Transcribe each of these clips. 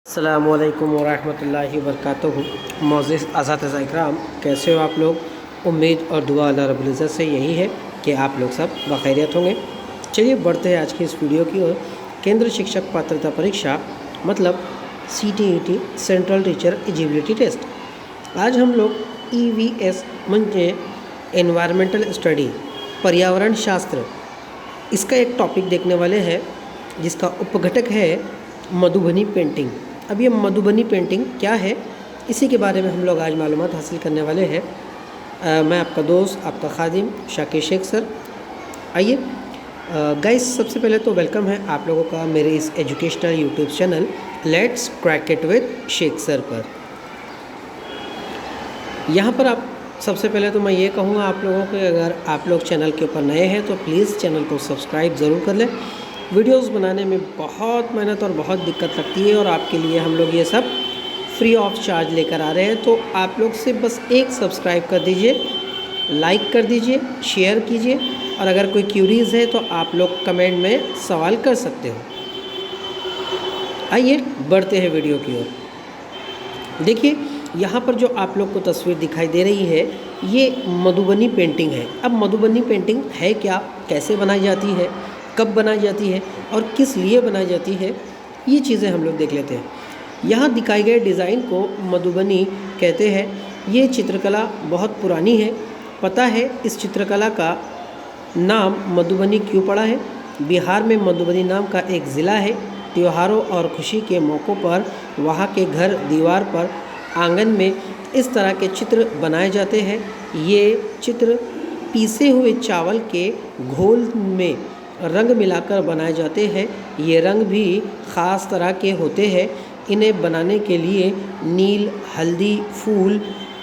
अस्सलामुअलैकुम वरहमतुल्लाहि वबरकातुहू। मोअज़्ज़िज़ असातिज़ा इकराम, कैसे हो आप लोग। उम्मीद और दुआ अल्लाह रब्बुल इज़्ज़त से यही है कि आप लोग सब बखैरियत होंगे। चलिए बढ़ते हैं आज की इस वीडियो की ओर। केंद्र शिक्षक पात्रता परीक्षा मतलब CTET central teacher eligibility test. आज हम लोग EVS म्हणजे एनवायरमेंटल स्टडी, पर्यावरण शास्त्र, इसका एक टॉपिक देखने वाले हैं जिसका उपघटक है मधुबनी पेंटिंग। अब ये मधुबनी पेंटिंग क्या है, इसी के बारे में हम लोग आज मालूमात हासिल करने वाले हैं। मैं आपका दोस्त, आपका खादिम शाकिर शेख सर। आइए गाइस, सबसे पहले तो वेलकम है आप लोगों का मेरे इस educational YouTube channel let's crack it with Sheikh sir पर। यहाँ पर आप सबसे पहले तो मैं ये कहूँगा आप लोगों को, अगर आप लोग चैनल के ऊपर नए हैं तो प्लीज़ चैनल को सब्सक्राइब ज़रूर कर लें। वीडियोस बनाने में बहुत मेहनत और बहुत दिक्कत लगती है और आपके लिए हम लोग ये सब फ्री ऑफ चार्ज लेकर आ रहे हैं। तो आप लोग से बस एक सब्सक्राइब कर दीजिए, लाइक कर दीजिए, शेयर कीजिए, और अगर कोई क्यूरीज़ है तो आप लोग कमेंट में सवाल कर सकते हो। आइए बढ़ते हैं वीडियो की ओर। देखिए यहाँ पर जो आप लोग को तस्वीर दिखाई दे रही है ये मधुबनी पेंटिंग है। अब मधुबनी पेंटिंग है क्या, कैसे बनाई जाती है, कब बनाई जाती है और किस लिए बनाई जाती है, ये चीज़ें हम लोग देख लेते हैं। यहाँ दिखाए गए डिज़ाइन को मधुबनी कहते हैं। ये चित्रकला बहुत पुरानी है। पता है इस चित्रकला का नाम मधुबनी क्यों पड़ा है? बिहार में मधुबनी नाम का एक ज़िला है। त्योहारों और खुशी के मौक़ों पर वहाँ के घर दीवार पर, आंगन में इस तरह के चित्र बनाए जाते हैं। ये चित्र पीसे हुए चावल के घोल में रंग मिलाकर बनाए जाते हैं। ये रंग भी ख़ास तरह के होते हैं। इन्हें बनाने के लिए नील, हल्दी, फूल,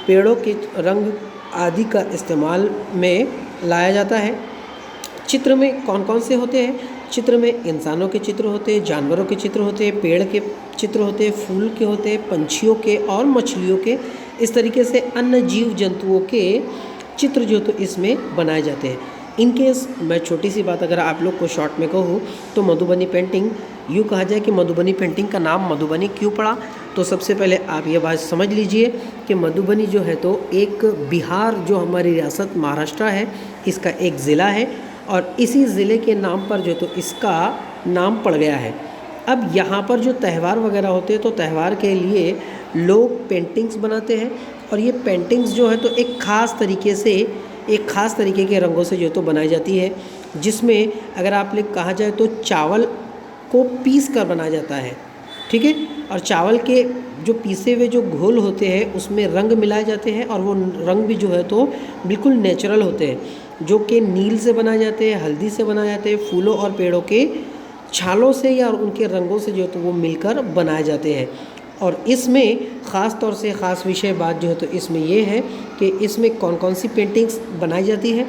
पेड़ों के रंग आदि का इस्तेमाल में लाया जाता है। चित्र में कौन कौन से होते हैं? चित्र में इंसानों के चित्र होते हैं, जानवरों के चित्र होते हैं, पेड़ के चित्र होते हैं, फूल के होते हैं, पंछियों के और मछलियों के। इस तरीके से अन्य जीव जंतुओं के चित्र जो तो इसमें बनाए जाते हैं। इनकेस मैं छोटी सी बात अगर आप लोग को शॉर्ट में कहूँ तो मधुबनी पेंटिंग, यूँ कहा जाए कि मधुबनी पेंटिंग का नाम मधुबनी क्यों पड़ा, तो सबसे पहले आप ये बात समझ लीजिए कि मधुबनी जो है तो एक बिहार, जो हमारी रियासत महाराष्ट्र है, इसका एक ज़िला है और इसी ज़िले के नाम पर जो तो इसका नाम पड़ गया है। अब यहाँ पर जो त्यौहार वगैरह होते हैं तो त्यौहार के लिए लोग पेंटिंग्स बनाते हैं और ये पेंटिंग्स जो है तो एक ख़ास तरीके के रंगों से जो तो बनाई जाती है, जिसमें अगर आप लोग कहा जाए तो चावल को पीस कर बनाया जाता है, ठीक है। और चावल के जो पीसे हुए जो घोल होते हैं उसमें रंग मिलाए जाते हैं और वो रंग भी जो है तो बिल्कुल नेचुरल होते हैं, जो कि नील से बनाए जाते हैं, हल्दी से बनाए जाते हैं, फूलों और पेड़ों के छालों से या उनके रंगों से जो तो वो मिलकर बनाए जाते हैं। और इसमें ख़ास तौर से ख़ास विषय बात जो है तो इसमें ये है कि इसमें कौन कौन सी पेंटिंग्स बनाई जाती है।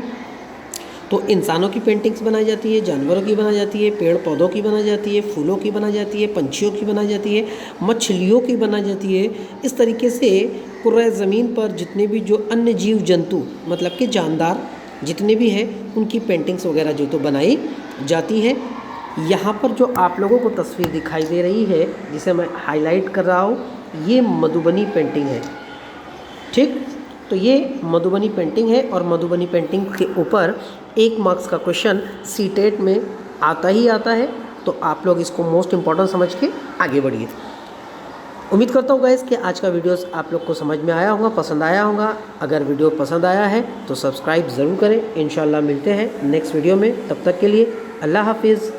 तो इंसानों की पेंटिंग्स बनाई जाती है, जानवरों की बनाई जाती है, पेड़ पौधों की बनाई जाती है, फूलों की बनाई जाती है, पंछियों की बनाई जाती है, मछलियों की बनाई जाती है। इस तरीके से पूरे ज़मीन पर जितने भी जो अन्य जीव जंतु मतलब कि जानदार जितने भी हैं उनकी पेंटिंग्स वगैरह जो तो बनाई जाती है। यहाँ पर जो आप लोगों को तस्वीर दिखाई दे रही है जिसे मैं हाईलाइट कर रहा हूँ, ये मधुबनी पेंटिंग है, ठीक। तो ये मधुबनी पेंटिंग है और मधुबनी पेंटिंग के ऊपर 1 मार्क्स का क्वेश्चन CTET में आता ही आता है। तो आप लोग इसको मोस्ट इम्पॉर्टेंट समझ के आगे बढ़िए। उम्मीद करता हूँ गाइस कि आज का वीडियोस आप लोग को समझ में आया होगा, पसंद आया होगा। अगर वीडियो पसंद आया है तो सब्सक्राइब ज़रूर करें। इंशाल्लाह मिलते हैं नेक्स्ट वीडियो में, तब तक के लिए अल्लाह हाफिज़।